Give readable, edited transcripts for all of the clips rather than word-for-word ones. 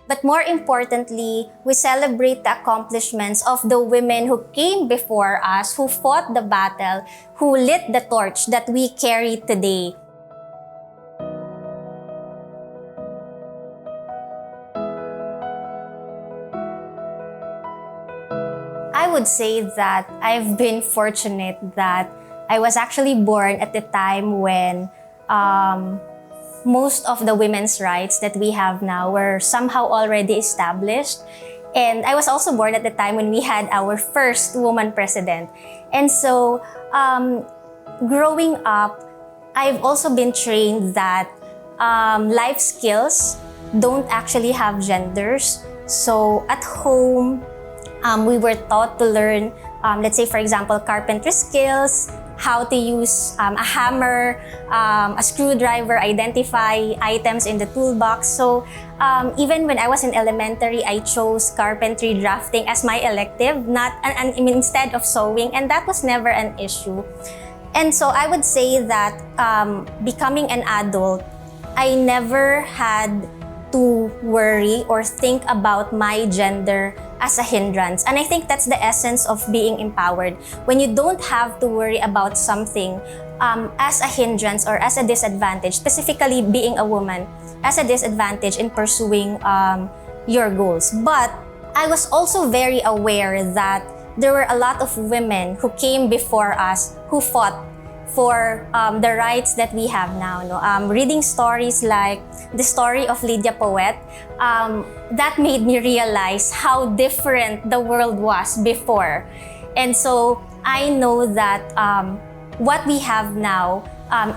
But more importantly, we celebrate the accomplishments of the women who came before us, who fought the battle, who lit the torch that we carry today. I would say that I've been fortunate that I was actually born at the time when most of the women's rights that we have now were somehow already established. And I was also born at the time when we had our first woman president. And so growing up, I've also been trained that life skills don't actually have genders. So at home, we were taught to learn, let's say for example, carpentry skills, how to use a hammer, a screwdriver, identify items in the toolbox. So even when I was in elementary, I chose carpentry drafting as my elective, instead of sewing, and that was never an issue. And so I would say that becoming an adult, I never had to worry or think about my gender as a hindrance. And I think that's the essence of being empowered. When you don't have to worry about something as a hindrance or as a disadvantage, specifically being a woman, as a disadvantage in pursuing your goals. But I was also very aware that there were a lot of women who came before us who fought for the rights that we have now. Reading stories like the story of Lydia Poet, that made me realize how different the world was before. And so I know that what we have now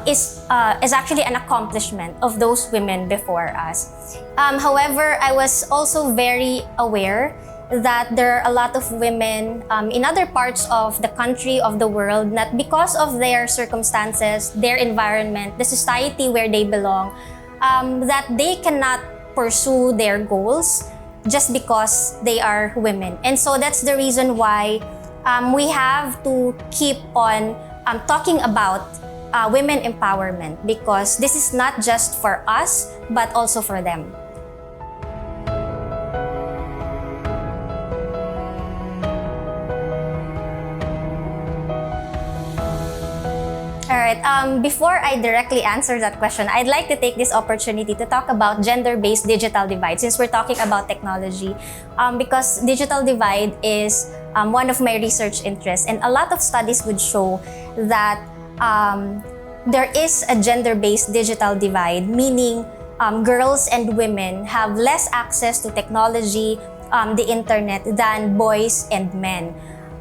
is actually an accomplishment of those women before us. However, I was also very aware that there are a lot of women in other parts of the country, of the world, that because of their circumstances, their environment, the society where they belong, that they cannot pursue their goals just because they are women. And so that's the reason why we have to keep on talking about women empowerment, because this is not just for us, but also for them. Alright, before I directly answer that question, I'd like to take this opportunity to talk about gender-based digital divide, since we're talking about technology, because digital divide is one of my research interests, and a lot of studies would show that there is a gender-based digital divide, meaning girls and women have less access to technology, the internet, than boys and men.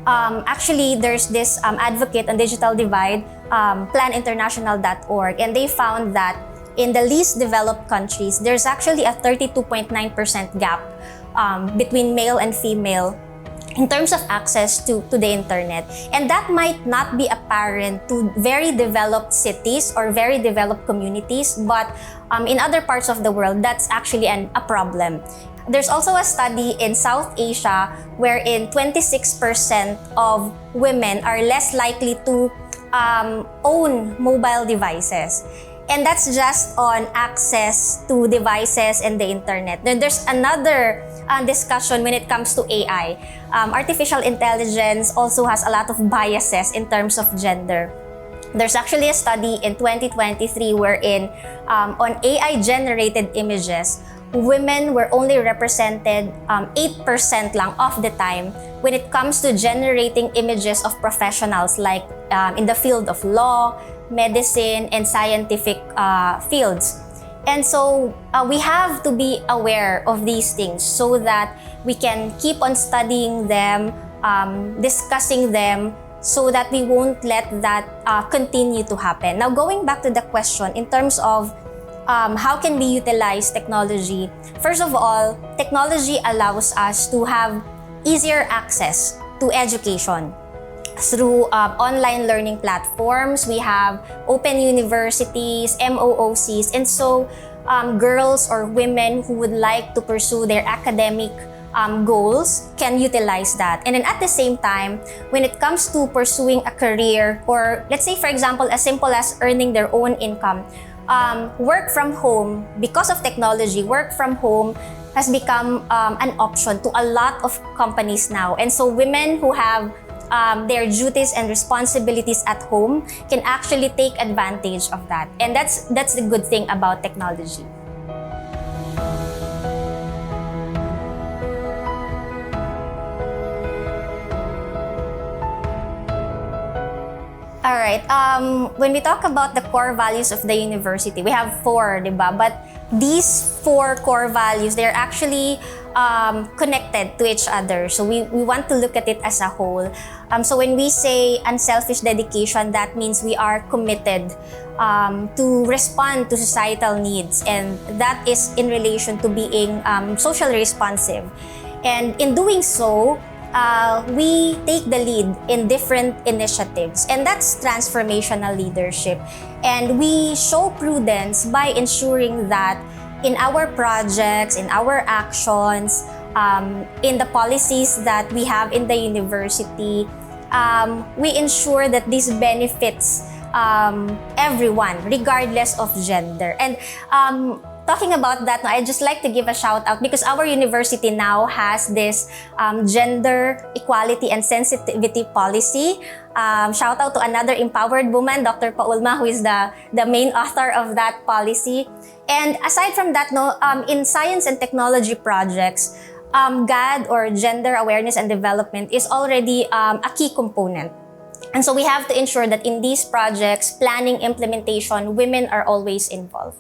Actually, there's this advocate on digital divide, planinternational.org, and they found that in the least developed countries, there's actually a 32.9% gap between male and female in terms of access to the internet. And that might not be apparent to very developed cities or very developed communities, but in other parts of the world, that's actually a problem. There's also a study in South Asia wherein 26% of women are less likely to own mobile devices. And that's just on access to devices and the internet. Then there's another discussion when it comes to AI. Artificial intelligence also has a lot of biases in terms of gender. There's actually a study in 2023 wherein on AI-generated images, women were only represented 8% lang of the time when it comes to generating images of professionals like in the field of law, medicine, and scientific fields. And so we have to be aware of these things so that we can keep on studying them, discussing them, so that we won't let that continue to happen. Now, going back to the question in terms of how can we utilize technology? First of all, technology allows us to have easier access to education. Through online learning platforms, we have open universities, MOOCs, and so girls or women who would like to pursue their academic goals can utilize that. And then at the same time, when it comes to pursuing a career, or let's say for example, as simple as earning their own income, work from home, because of technology, work from home has become an option to a lot of companies now. And so women who have their duties and responsibilities at home can actually take advantage of that. And that's the good thing about technology. All right. When we talk about the core values of the university, we have 4, diba? But these 4 core values, they're actually connected to each other. So we want to look at it as a whole. So when we say unselfish dedication, that means we are committed to respond to societal needs, and that is in relation to being socially responsive. And in doing so, we take the lead in different initiatives, and that's transformational leadership. And we show prudence by ensuring that in our projects, in our actions, in the policies that we have in the university, we ensure that this benefits everyone, regardless of gender. And talking about that, I'd just like to give a shout out because our university now has this gender equality and sensitivity policy. Shout out to another empowered woman, Dr. Paulma, who is the main author of that policy. And aside from that, in science and technology projects, GAD, or Gender Awareness and Development, is already a key component. And so we have to ensure that in these projects, planning, implementation, women are always involved.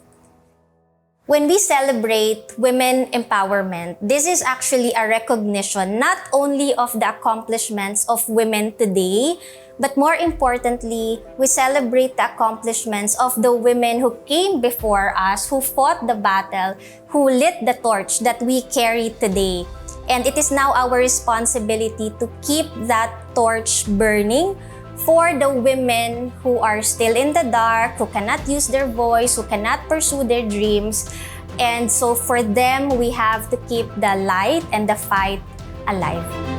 When we celebrate women empowerment, this is actually a recognition not only of the accomplishments of women today, but more importantly, we celebrate the accomplishments of the women who came before us, who fought the battle, who lit the torch that we carry today. And it is now our responsibility to keep that torch burning for the women who are still in the dark, who cannot use their voice, who cannot pursue their dreams. And so for them, we have to keep the light and the fight alive.